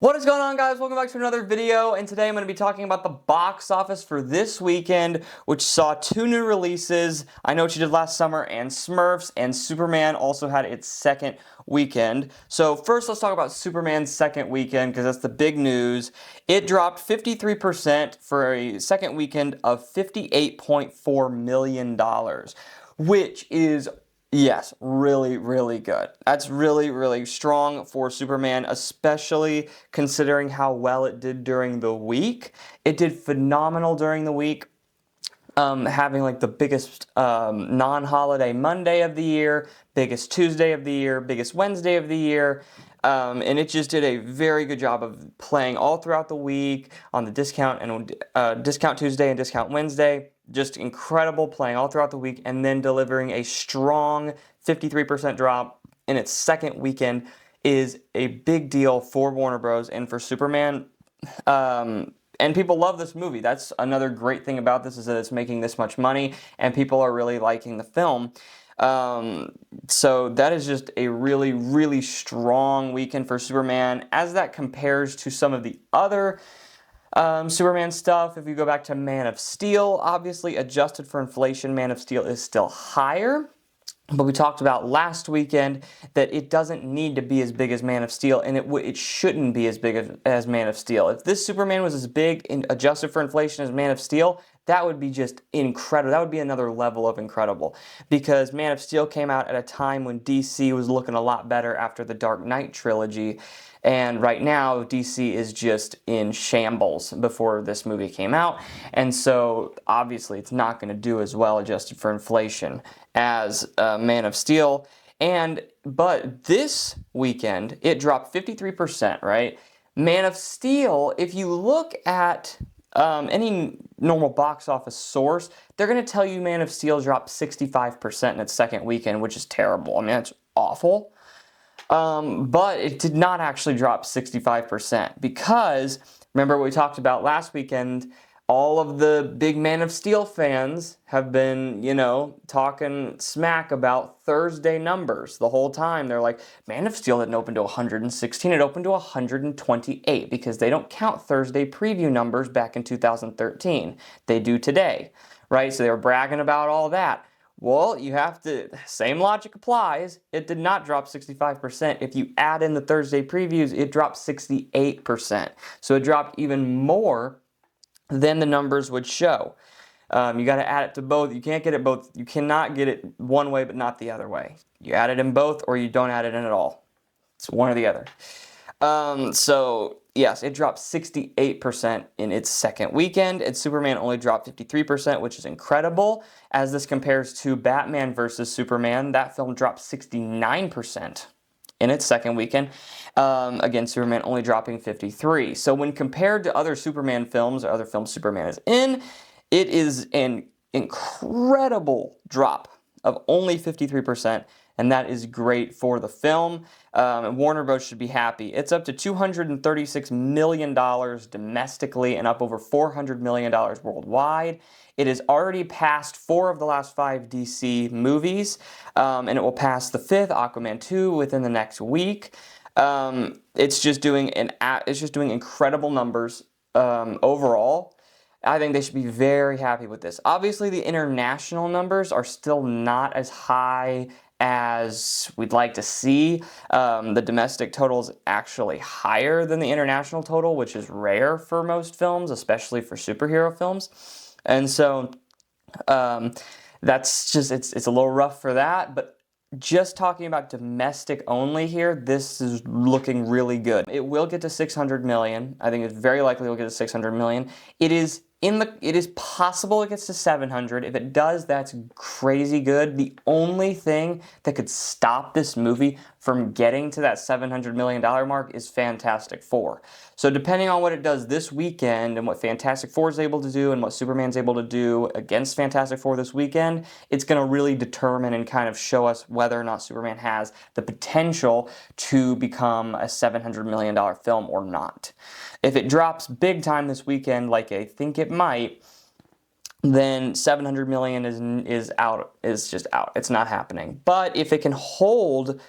What is going on, guys? Welcome back to another video, and today I'm going to be talking about the box office for this weekend, which saw two new releases, I Know What You Did Last Summer and Smurfs, and Superman also had its second weekend. So first, let's talk about Superman's second weekend, because that's the big news. It dropped 53% for a second weekend of $58.4 million, which is yes, really, really good. That's really, really strong for Superman, especially considering how well it did during the week. It did phenomenal during the week, having like the biggest non-holiday Monday of the year, biggest Tuesday of the year, biggest Wednesday of the year. And it just did a very good job of playing all throughout the week on the discount and discount Tuesday and discount Wednesday. Just incredible playing all throughout the week and then delivering a strong 53% drop in its second weekend is a big deal for Warner Bros. And for Superman. And people love this movie. That's another great thing about this, is that it's making this much money and people are really liking the film. So that is just a really, really strong weekend for Superman. As that compares to some of the other Superman stuff, if you go back to Man of Steel, obviously adjusted for inflation, Man of Steel is still higher. But we talked about last weekend that it doesn't need to be as big as Man of Steel, and it shouldn't be as big as Man of Steel. If this Superman was as big and adjusted for inflation as Man of Steel, that would be just incredible. That would be another level of incredible, because Man of Steel came out at a time when DC was looking a lot better after the Dark Knight trilogy, and right now DC is just in shambles before this movie came out, and so obviously it's not going to do as well adjusted for inflation as Man of Steel. But this weekend it dropped 53%, right? Man of Steel, if you look at any normal box office source, they're going to tell you Man of Steel dropped 65% in its second weekend, which is terrible. I mean, that's awful. But it did not actually drop 65%, because remember what we talked about last weekend, all of the big Man of Steel fans have been, talking smack about Thursday numbers the whole time. They're like, Man of Steel didn't open to 116, it opened to 128, because they don't count Thursday preview numbers back in 2013. They do today, right? So they were bragging about all that. Well, you have to, same logic applies. It did not drop 65%. If you add in the Thursday previews, it dropped 68%. So it dropped even more than the numbers would show. You got to add it to both. You can't get it both. You cannot get it one way but not the other way. You add it in both, or you don't add it in at all. It's one or the other. So yes, it dropped 68% in its second weekend, and Superman only dropped 53%, which is incredible. As this compares to Batman vs. Superman, that film dropped 69% in its second weekend. Again, Superman only dropping 53%. So when compared to other Superman films, or other films Superman is in, it is an incredible drop of only 53%. And that is great for the film. And Warner Bros. Should be happy. It's up to $236 million domestically and up over $400 million worldwide. It has already passed 4 of the last 5 DC movies, and it will pass the 5th, Aquaman 2, within the next week. It's just doing incredible numbers overall. I think they should be very happy with this. Obviously, the international numbers are still not as high as we'd like to see. The domestic total is actually higher than the international total, which is rare for most films, especially for superhero films. And so that's just, it's a little rough for that, but just talking about domestic only here, this is looking really good. It will get to 600 million. I think it's very likely it will get to 600 million. It is possible it gets to 700. If it does, that's crazy good. The only thing that could stop this movie from getting to that $700 million mark is Fantastic Four. So depending on what it does this weekend and what Fantastic Four is able to do and what Superman's able to do against Fantastic Four this weekend, it's going to really determine and kind of show us whether or not Superman has the potential to become a $700 million film or not. If it drops big time this weekend, like I think it might, then 700 million is just out. It's not happening. But if it can hold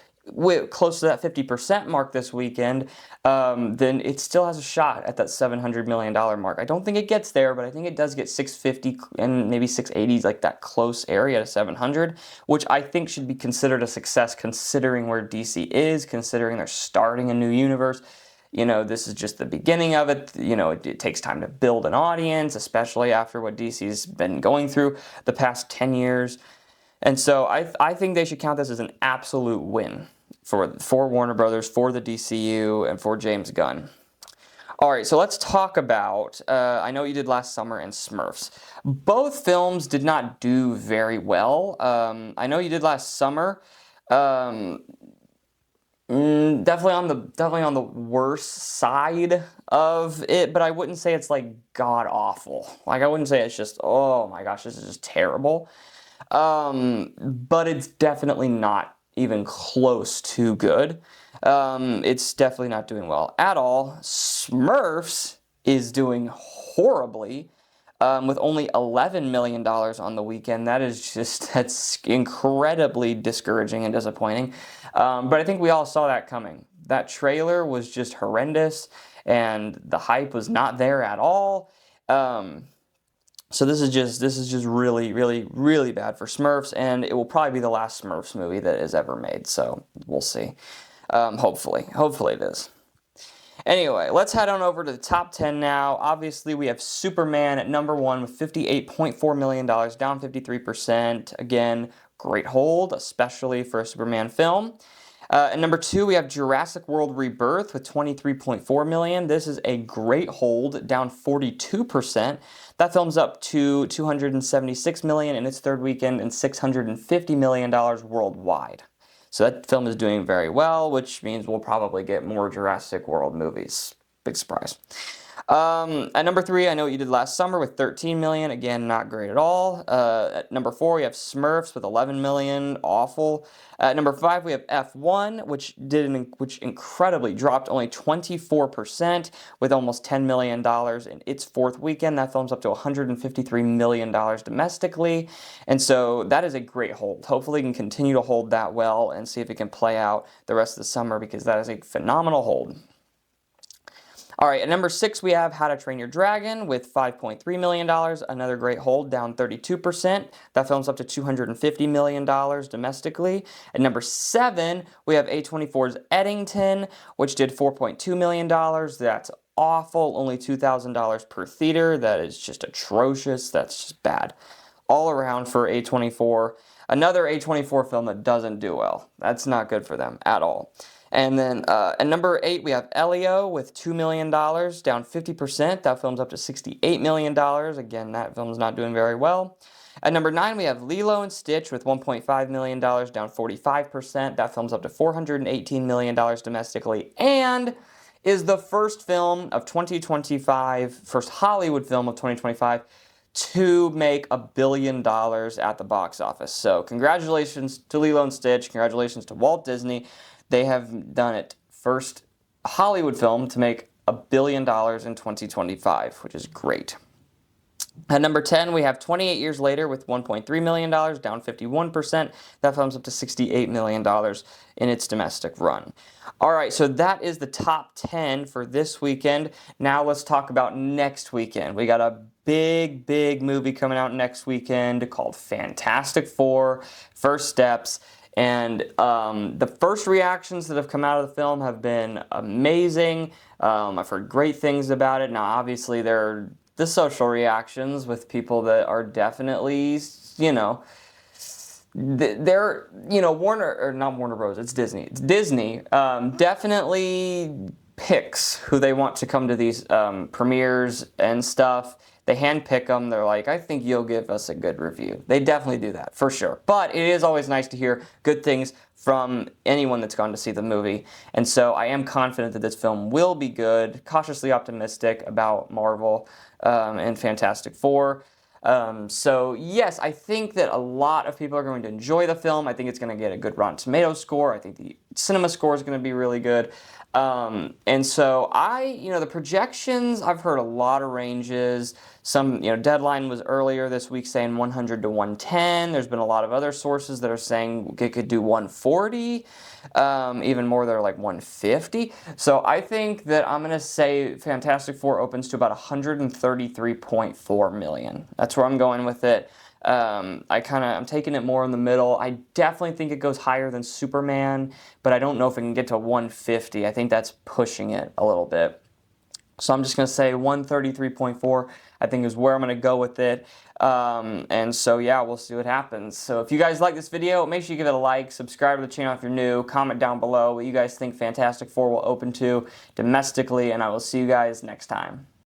close to that 50% mark this weekend, then it still has a shot at that $700 million mark. I don't think it gets there, but I think it does get 650 and maybe 680, like that close area to 700, which I think should be considered a success considering where DC is, considering they're starting a new universe. You know, this is just the beginning of it. You know, it takes time to build an audience, especially after what DC's been going through the past 10 years. And so I think they should count this as an absolute win for Warner Brothers, for the DCU, and for James Gunn. All right, so let's talk about I Know What You Did Last Summer and Smurfs. Both films did not do very well. I Know What You Did Last Summer, definitely on the worst side of it, but I wouldn't say it's like god awful. Like I wouldn't say it's just, oh my gosh, this is just terrible. But it's definitely not even close to good. It's definitely not doing well at all. Smurfs is doing horribly, with only $11 million on the weekend. That's incredibly discouraging and disappointing. But I think we all saw that coming. That trailer was just horrendous, and the hype was not there at all. So this is just really, really, really bad for Smurfs, and it will probably be the last Smurfs movie that is ever made. So we'll see. Hopefully it is. Anyway, let's head on over to the top 10 now. Obviously, we have Superman at number 1 with $58.4 million, down 53%. Again, great hold, especially for a Superman film. At number 2, we have Jurassic World Rebirth with $23.4 million. This is a great hold, down 42%. That film's up to $276 million in its third weekend and $650 million worldwide. So that film is doing very well, which means we'll probably get more Jurassic World movies. Big surprise. At number 3, I Know What You Did Last Summer with $13 million. Again, not great at all. At number 4, we have Smurfs with $11 million. Awful. At number 5, we have F1, which incredibly dropped only 24% with almost $10 million in its fourth weekend. That film's up to $153 million domestically. And so that is a great hold. Hopefully it can continue to hold that well and see if it can play out the rest of the summer, because that is a phenomenal hold. All right, at number 6, we have How to Train Your Dragon with $5.3 million. Another great hold, down 32%. That film's up to $250 million domestically. At number 7, we have A24's Eddington, which did $4.2 million. That's awful, only $2,000 per theater. That is just atrocious. That's just bad all around for A24. Another A24 film that doesn't do well. That's not good for them at all. And then at number 8, we have Elio with $2 million, down 50%. That film's up to $68 million. Again, that film's not doing very well. At number 9, we have Lilo and Stitch with $1.5 million, down 45%. That film's up to $418 million domestically, and is the first film of 2025, first Hollywood film of 2025, to make $1 billion at the box office. So congratulations to Lilo and Stitch. Congratulations to Walt Disney. They have done it. First Hollywood film to make $1 billion in 2025, which is great. At number 10, we have 28 Years Later with $1.3 million, down 51%. That film's up to $68 million in its domestic run. All right, so that is the top 10 for this weekend. Now let's talk about next weekend. We got a big movie coming out next weekend called Fantastic Four: First Steps. And the first reactions that have come out of the film have been amazing. I've heard great things about it. Now, obviously, there are the social reactions with people that are definitely, Warner, or not Warner Bros., it's Disney. It's Disney definitely picks who they want to come to these premieres and stuff. They handpick them. They're like, I think you'll give us a good review. They definitely do that, for sure. But it is always nice to hear good things from anyone that's gone to see the movie. And so I am confident that this film will be good, cautiously optimistic about Marvel and Fantastic Four. So yes, I think that a lot of people are going to enjoy the film. I think it's going to get a good Rotten Tomatoes score. I think the cinema score is going to be really good. And so the projections, I've heard a lot of ranges. Some, Deadline was earlier this week saying 100 to 110. There's been a lot of other sources that are saying it could do 140. Even more, they're like 150. So I think that I'm going to say Fantastic Four opens to about 133.4 million. That's where I'm going with it. I'm taking it more in the middle. I definitely think it goes higher than Superman, but I don't know if it can get to 150. I think that's pushing it a little bit. So I'm just going to say 133.4, I think, is where I'm going to go with it. And so, yeah, we'll see what happens. So if you guys like this video, make sure you give it a like, subscribe to the channel if you're new, comment down below what you guys think Fantastic Four will open to domestically, and I will see you guys next time.